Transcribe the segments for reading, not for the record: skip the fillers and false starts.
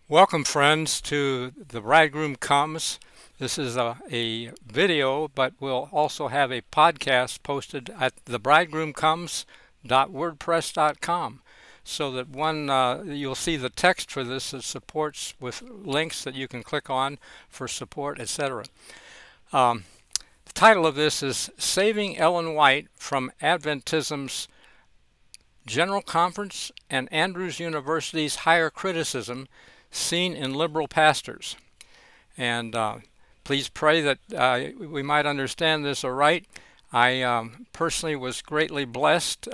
Welcome, friends, to The Bridegroom Comes. This is a video, but we'll also have a podcast posted at thebridegroomcomes.wordpress.com so that you'll see the text for this that supports with links that you can click on for support, etc. The title of this is Saving Ellen White from Adventisms General Conference and Andrews University's Higher Criticism Seen in Liberal Pastors. And please pray that we might understand this aright. I personally was greatly blessed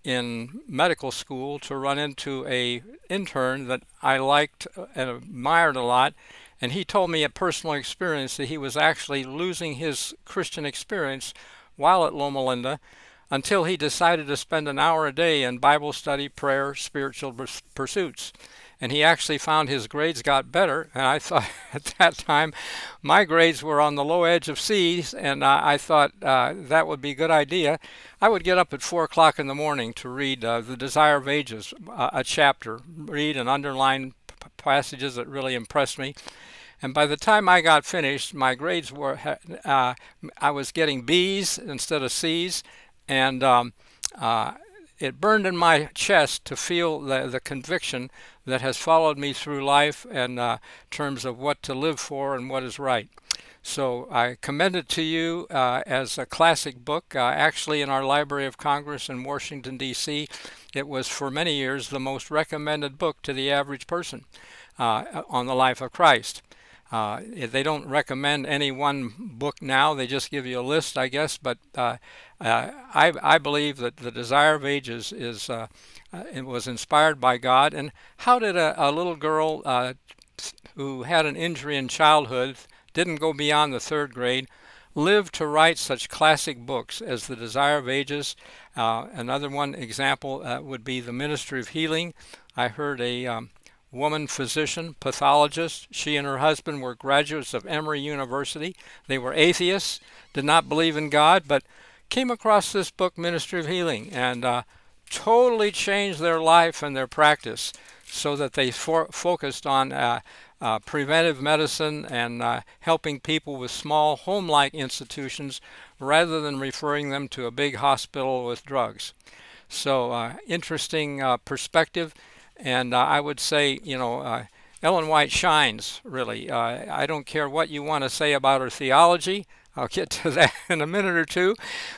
in medical school to run into a intern that I liked and admired a lot, and he told me a personal experience that he was actually losing his Christian experience while at Loma Linda until he decided to spend an hour a day in Bible study, prayer, spiritual pursuits. And he actually found his grades got better, and I thought at that time my grades were on the low edge of C's, and I thought that would be a good idea. I would get up at 4 o'clock in the morning to read The Desire of Ages, a chapter, read and underline passages that really impressed me. And by the time I got finished, my grades were, I was getting B's instead of C's, and it burned in my chest to feel the conviction that has followed me through life in terms of what to live for and what is right. So I commend it to you as a classic book. Actually, in our Library of Congress in Washington, D.C., it was for many years the most recommended book to the average person on the life of Christ. They don't recommend any one book now. They just give you a list, I guess. But I believe that The Desire of Ages it was inspired by God. And how did a little girl who had an injury in childhood, didn't go beyond the 3rd grade, live to write such classic books as The Desire of Ages? Another one example would be The Ministry of Healing. I heard a woman physician, pathologist. She and her husband were graduates of Emory University. They were atheists, did not believe in God, but came across this book, Ministry of Healing, and totally changed their life and their practice so that they focused on preventive medicine and helping people with small home-like institutions rather than referring them to a big hospital with drugs. So interesting perspective. And I would say, Ellen White shines, really. I don't care what you want to say about her theology. I'll get to that in a minute or two.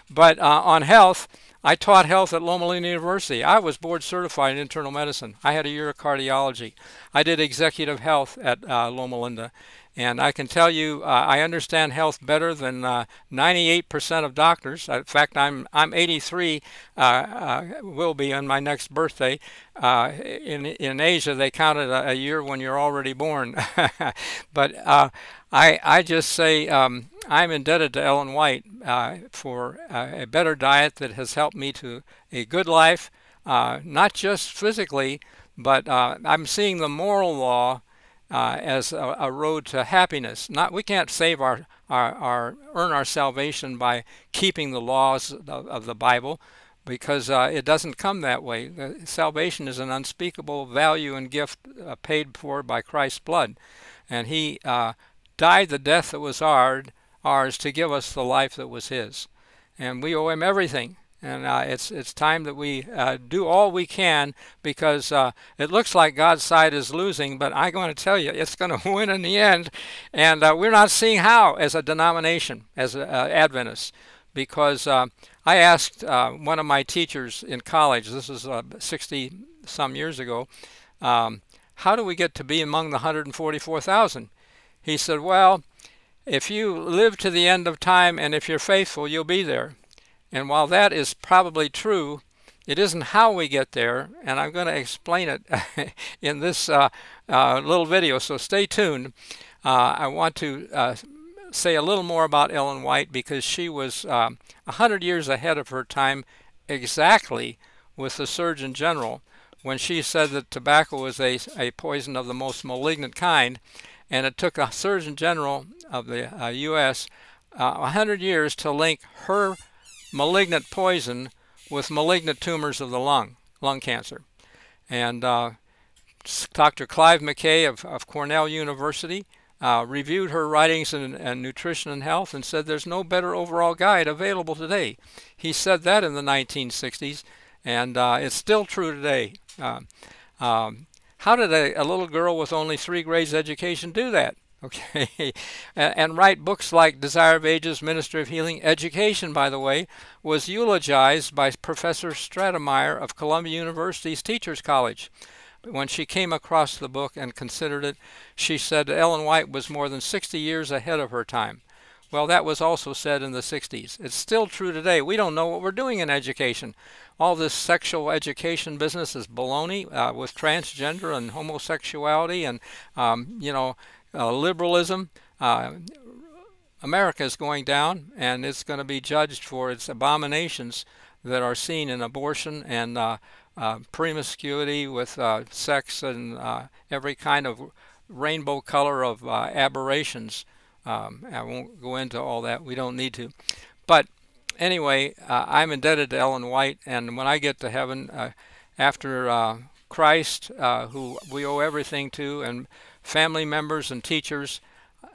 But on health, I taught health at Loma Linda University. I was board certified in internal medicine. I had a year of cardiology. I did executive health at Loma Linda. And I can tell you, I understand health better than 98% of doctors. In fact, I'm 83, will be on my next birthday. In Asia, they count it a year when you're already born. But I just say I'm indebted to Ellen White for a better diet that has helped me to a good life, not just physically, but I'm seeing the moral law as a road to happiness. We can't save earn our salvation by keeping the laws of the Bible, because it doesn't come that way. Salvation is an unspeakable value and gift paid for by Christ's blood, and He died the death that was ours to give us the life that was His, and we owe Him everything. And it's time that we do all we can, because it looks like God's side is losing, but I'm going to tell you, it's going to win in the end. And we're not seeing how as a denomination, as Adventists, because I asked one of my teachers in college, this is 60-some years ago, how do we get to be among the 144,000? He said, well, if you live to the end of time and if you're faithful, you'll be there. And while that is probably true, it isn't how we get there, and I'm going to explain it in this little video, so stay tuned. I want to say a little more about Ellen White, because she was 100 years ahead of her time exactly with the Surgeon General when she said that tobacco was a poison of the most malignant kind, and it took a Surgeon General of the U.S. 100 years to link her malignant poison with malignant tumors of the lung cancer. And Dr. Clive McKay of Cornell University reviewed her writings in nutrition and health and said there's no better overall guide available today. He said that in the 1960s, and it's still true today. How did a little girl with only 3 grades education do that? Okay, and write books like Desire of Ages, Ministry of Healing. Education, by the way, was eulogized by Professor Stratemeyer of Columbia University's Teachers College. When she came across the book and considered it, she said Ellen White was more than 60 years ahead of her time. Well, that was also said in the 60s. It's still true today. We don't know what we're doing in education. All this sexual education business is baloney with transgender and homosexuality and, liberalism. America is going down, and it's going to be judged for its abominations that are seen in abortion and promiscuity with sex and every kind of rainbow color of aberrations. I won't go into all that. We don't need to. But anyway, I'm indebted to Ellen White, and when I get to heaven, after Christ, who we owe everything to, and family members and teachers,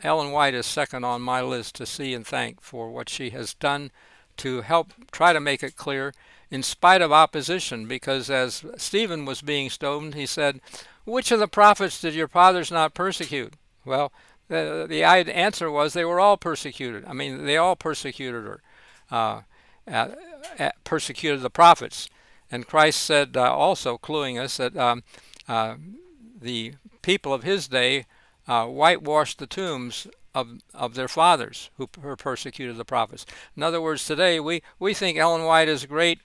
Ellen White is second on my list to see and thank for what she has done to help try to make it clear in spite of opposition, because as Stephen was being stoned, he said, "Which of the prophets did your fathers not persecute?" Well, the answer was they were all persecuted. I mean, they all persecuted her, persecuted the prophets. And Christ said also, cluing us, that the people of his day whitewashed the tombs of their fathers who persecuted the prophets. In other words, today we think Ellen White is great.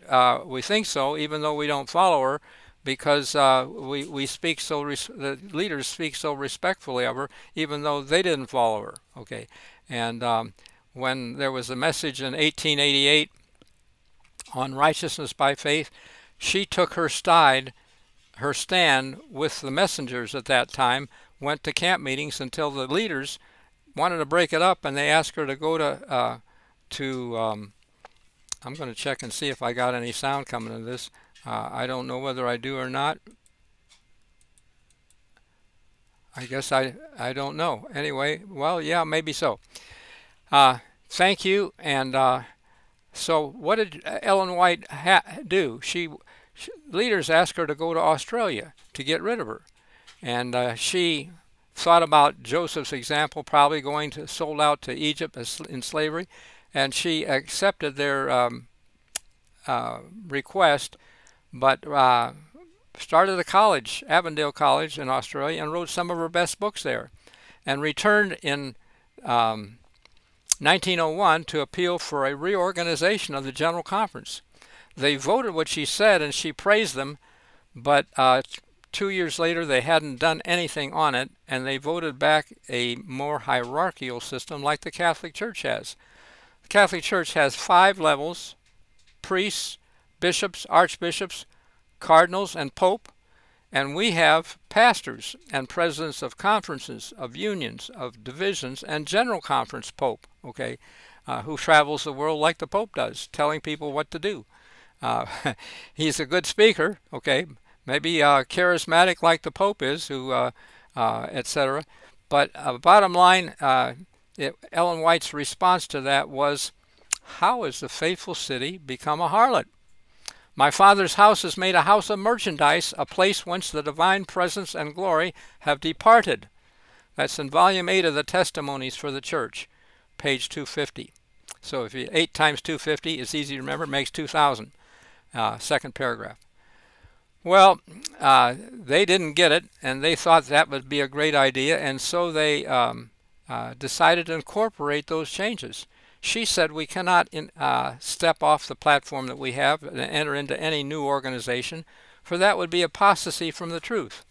We think so, even though we don't follow her, because we speak so the leaders speak so respectfully of her, even though they didn't follow her. Okay, and when there was a message in 1888 on righteousness by faith, she took her stand with the messengers at that time, went to camp meetings until the leaders wanted to break it up, and they asked her to go to I'm going to check and see if I got any sound coming to this. I don't know whether I do or not. I guess I don't know. Anyway, well, yeah, maybe so. Thank you. And so what did Ellen White do? Leaders asked her to go to Australia to get rid of her. And she thought about Joseph's example, probably sold out to Egypt in slavery, and she accepted their request, but started a college, Avondale College in Australia, and wrote some of her best books there, and returned in 1901 to appeal for a reorganization of the General Conference. They voted what she said, and she praised them, but 2 years later, they hadn't done anything on it, and they voted back a more hierarchical system like the Catholic Church has. The Catholic Church has 5 levels: priests, bishops, archbishops, cardinals, and pope. And we have pastors and presidents of conferences, of unions, of divisions, and general conference pope, okay, who travels the world like the pope does, telling people what to do. He's a good speaker, okay, maybe charismatic like the Pope is, etc. But bottom line, Ellen White's response to that was, how has the faithful city become a harlot? My Father's house is made a house of merchandise, a place whence the divine presence and glory have departed. That's in volume 8 of the Testimonies for the Church, page 250. So if you 8 times 250, it's easy to remember, it makes 2,000. Second paragraph. Well, they didn't get it, and they thought that would be a great idea, and so they decided to incorporate those changes. She said we cannot step off the platform that we have and enter into any new organization, for that would be apostasy from the truth.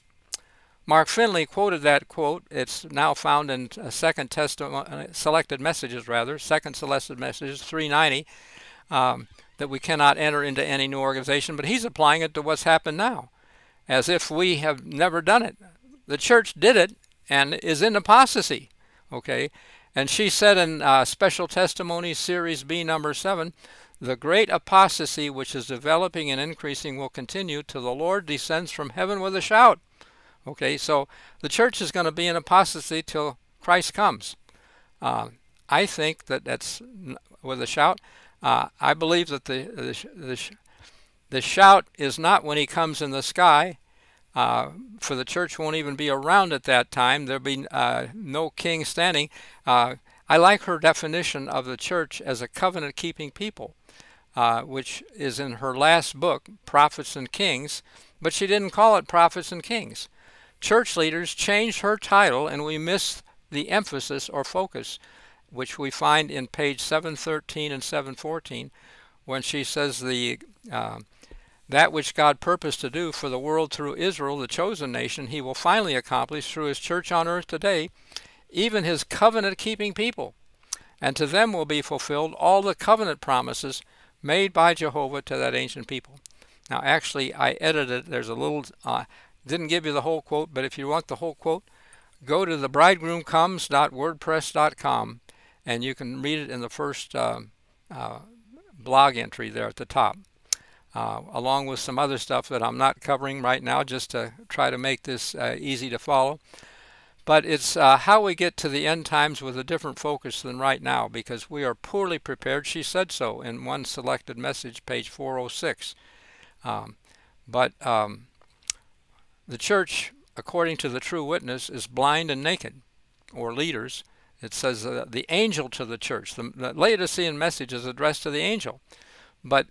Mark Finley quoted that quote. It's now found in Second Selected Messages 390, that we cannot enter into any new organization, but he's applying it to what's happened now, as if we have never done it. The church did it and is in apostasy, okay? And she said in Special Testimonies Series B, number 7, the great apostasy which is developing and increasing will continue till the Lord descends from heaven with a shout. Okay, so the church is going to be in apostasy till Christ comes. I think that that's with a shout. I believe that the shout is not when he comes in the sky, for the church won't even be around at that time. There'll be no king standing. I like her definition of the church as a covenant-keeping people, which is in her last book, Prophets and Kings, but she didn't call it Prophets and Kings. Church leaders changed her title, and we missed the emphasis or focus, which we find in page 713 and 714, when she says that which God purposed to do for the world through Israel, the chosen nation, he will finally accomplish through his church on earth today, even his covenant-keeping people. And to them will be fulfilled all the covenant promises made by Jehovah to that ancient people. Now, actually, I edited, there's a little, didn't give you the whole quote, but if you want the whole quote, go to thebridegroomcomes.wordpress.com, and you can read it in the first blog entry there at the top, along with some other stuff that I'm not covering right now, just to try to make this easy to follow. But it's how we get to the end times with a different focus than right now, because we are poorly prepared. She said so in one selected message, page 406. The church, according to the true witness, is blind and naked, or leaders. It says the angel to the church. The Laodicean message is addressed to the angel. But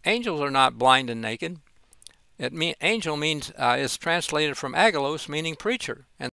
angels are not blind and naked. Angel means is translated from agelos, meaning preacher. And